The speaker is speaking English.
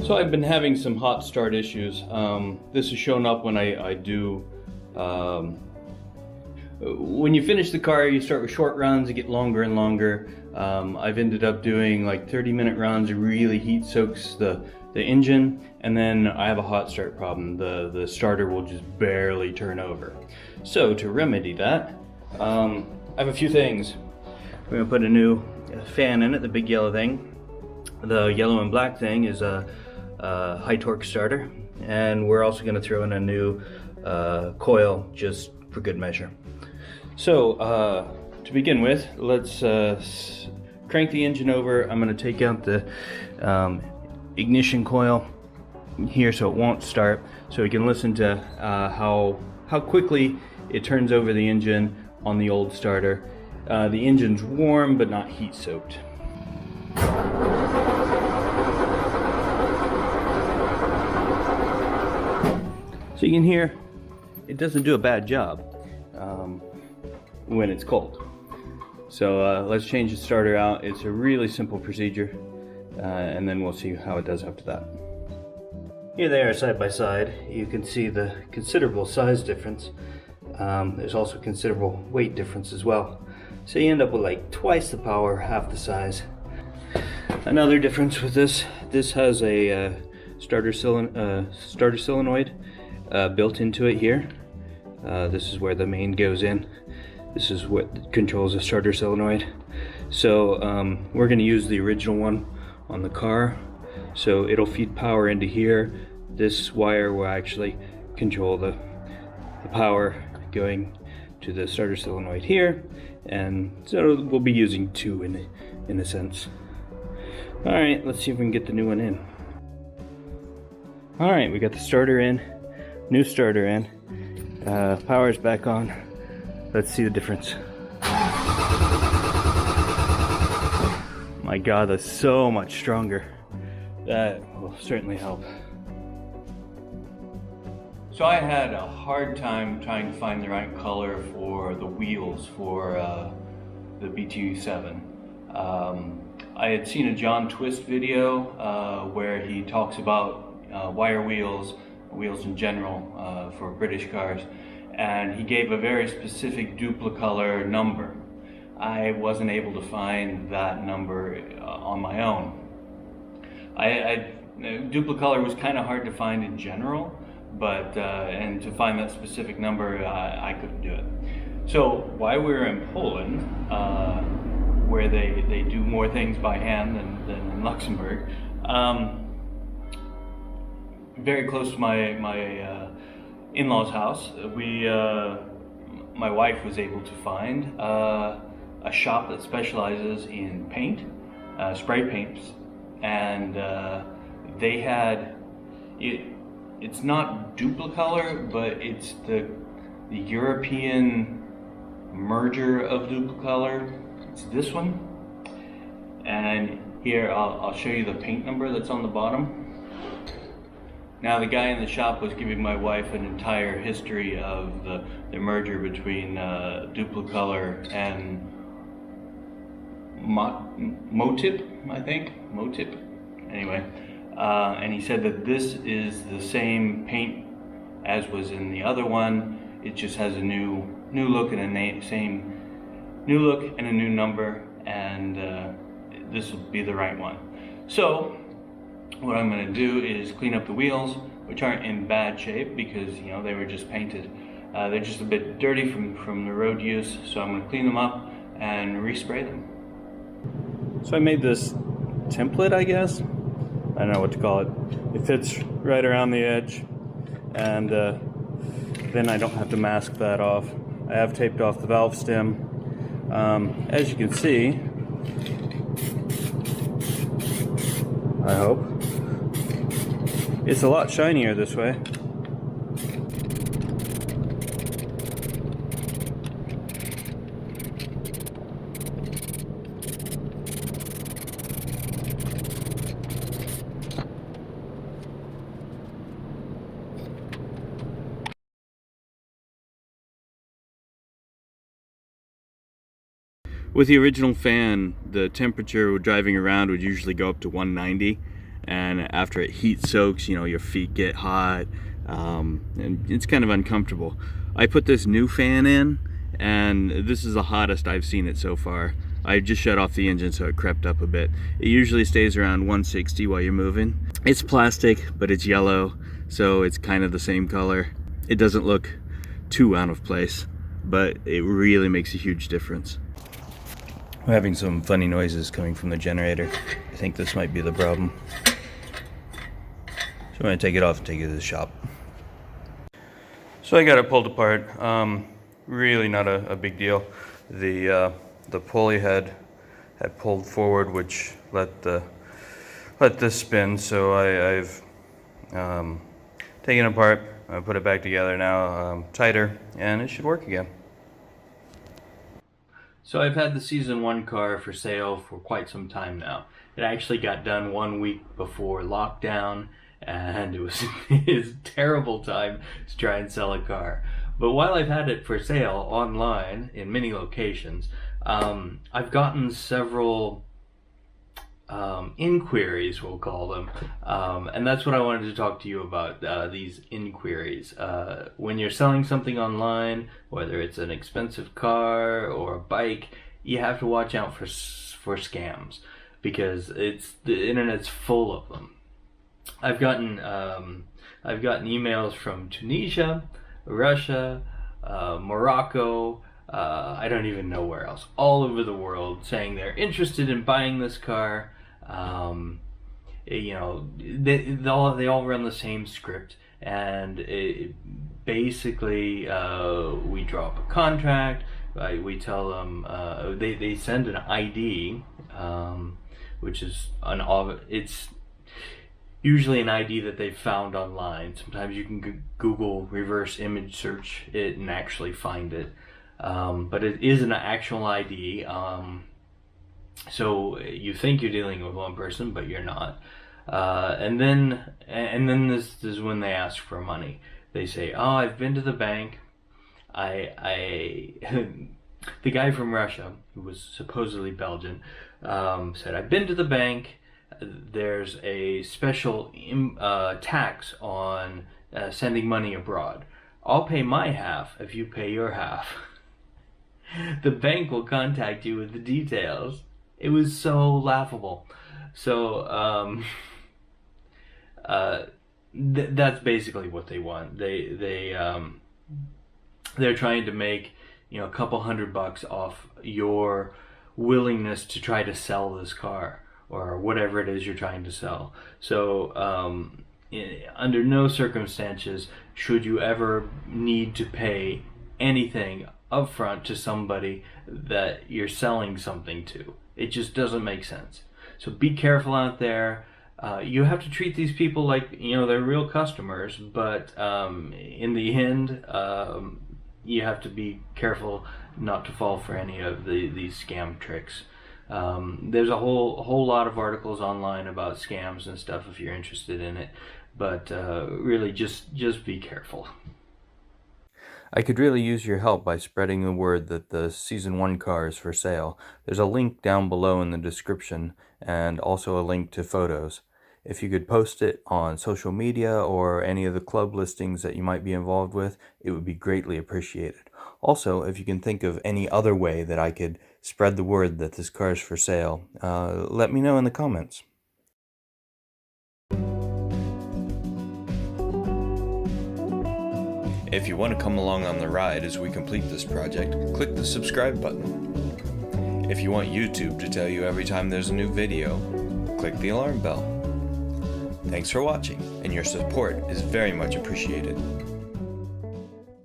So I've been having some hot start issues. This has shown up when I do, when you finish the car, you start with short runs, you get longer and longer. I've ended up doing like 30-minute runs. It really heat soaks the engine, and then I have a hot start problem. The starter will just barely turn over. So to remedy that, I have a few things. We're gonna put a new fan in it, the big yellow thing. The yellow and black thing is a high torque starter, and we're also gonna throw in a new coil just for good measure. So to begin with, let's crank the engine over. I'm going to take out the ignition coil here so it won't start, so we can listen to how quickly it turns over the engine on the old starter. The engine's warm but not heat soaked. So you can hear it doesn't do a bad job when it's cold. So let's change the starter out. It's a really simple procedure, and then we'll see how it does after that. Here they are side by side. You can see the considerable size difference. There's also considerable weight difference as well. So you end up with like twice the power, half the size. Another difference with this has a starter solenoid built into it here. This is where the main goes in. This is what controls the starter solenoid. So we're going to use the original one on the car. So it'll feed power into here. This wire will actually control the power going to the starter solenoid here. And so we'll be using two in a sense. Alright, let's see if we can get the new one in. Alright, we got the starter in. New starter in. Power's back on. Let's see the difference. My God, that's so much stronger. That will certainly help. So I had a hard time trying to find the right color for the wheels for the BTU7. I had seen a John Twist video where he talks about wire wheels in general for British cars, and he gave a very specific duplicolor number. I wasn't able to find that number on my own. Duplicolor was kind of hard to find in general, but and to find that specific number, I couldn't do it. So while we were in Poland, where they do more things by hand than in Luxembourg, very close to my in-laws' house, my wife was able to find a shop that specializes in paint, spray paints, and they had it's not duplicolor, but it's the European merger of duplicolor. It's this one, and here I'll show you the paint number that's on the bottom. Now the guy in the shop was giving my wife an entire history of the merger between duplicolor and Motip, I think, Motip. Anyway, and he said that this is the same paint as was in the other one. It just has a new look and new look and a new number, and this will be the right one. So what I'm going to do is clean up the wheels, which aren't in bad shape because they were just painted. They're just a bit dirty from the road use, so I'm going to clean them up and respray them. So I made this template, I guess. I don't know what to call it. It fits right around the edge, and then I don't have to mask that off. I have taped off the valve stem. As you can see, I hope, it's a lot shinier this way. With the original fan, the temperature driving around would usually go up to 190, and after it heat soaks, your feet get hot, and it's kind of uncomfortable. I put this new fan in, and this is the hottest I've seen it so far. I just shut off the engine so it crept up a bit. It usually stays around 160 while you're moving. It's plastic, but it's yellow, so it's kind of the same color. It doesn't look too out of place, but it really makes a huge difference. I'm having some funny noises coming from the generator. I think this might be the problem. So I'm going to take it off and take it to the shop. So I got it pulled apart. Really not a big deal. The pulley head had pulled forward, which let this spin. So I've taken it apart. I put it back together now, tighter, and it should work again. So I've had the Season 1 car for sale for quite some time now. It actually got done 1 week before lockdown, and it was a terrible time to try and sell a car. But while I've had it for sale online in many locations, I've gotten several inquiries, we'll call them, and that's what I wanted to talk to you about, these inquiries. When you're selling something online, whether it's an expensive car or a bike, you have to watch out for scams, because the internet's full of them. I've gotten emails from Tunisia, Russia, Morocco, I don't even know where else, all over the world, saying they're interested in buying this car. They all run the same script, and basically we draw up a contract. We tell them they send an ID, which is it's usually an ID that they found online. Sometimes you can Google reverse image search it and actually find it, but it is an actual ID. So you think you're dealing with one person, but you're not. And then this is when they ask for money. They say, "Oh, I've been to the bank. The guy from Russia, who was supposedly Belgian, said, I've been to the bank. There's a special tax on sending money abroad. I'll pay my half if you pay your half. The bank will contact you with the details." It was so laughable. So that's basically what they want. They're trying to make a couple $100 off your willingness to try to sell this car or whatever it is you're trying to sell. So under no circumstances should you ever need to pay anything upfront to somebody that you're selling something to. It just doesn't make sense. So be careful out there. You have to treat these people like they're real customers, but in the end, you have to be careful not to fall for any of these scam tricks. There's a whole lot of articles online about scams and stuff if you're interested in it, but really just be careful. I could really use your help by spreading the word that the Season 1 car is for sale. There's a link down below in the description, and also a link to photos. If you could post it on social media or any of the club listings that you might be involved with, it would be greatly appreciated. Also, if you can think of any other way that I could spread the word that this car is for sale, let me know in the comments. If you want to come along on the ride as we complete this project, click the subscribe button. If you want YouTube to tell you every time there's a new video, click the alarm bell. Thanks for watching, and your support is very much appreciated.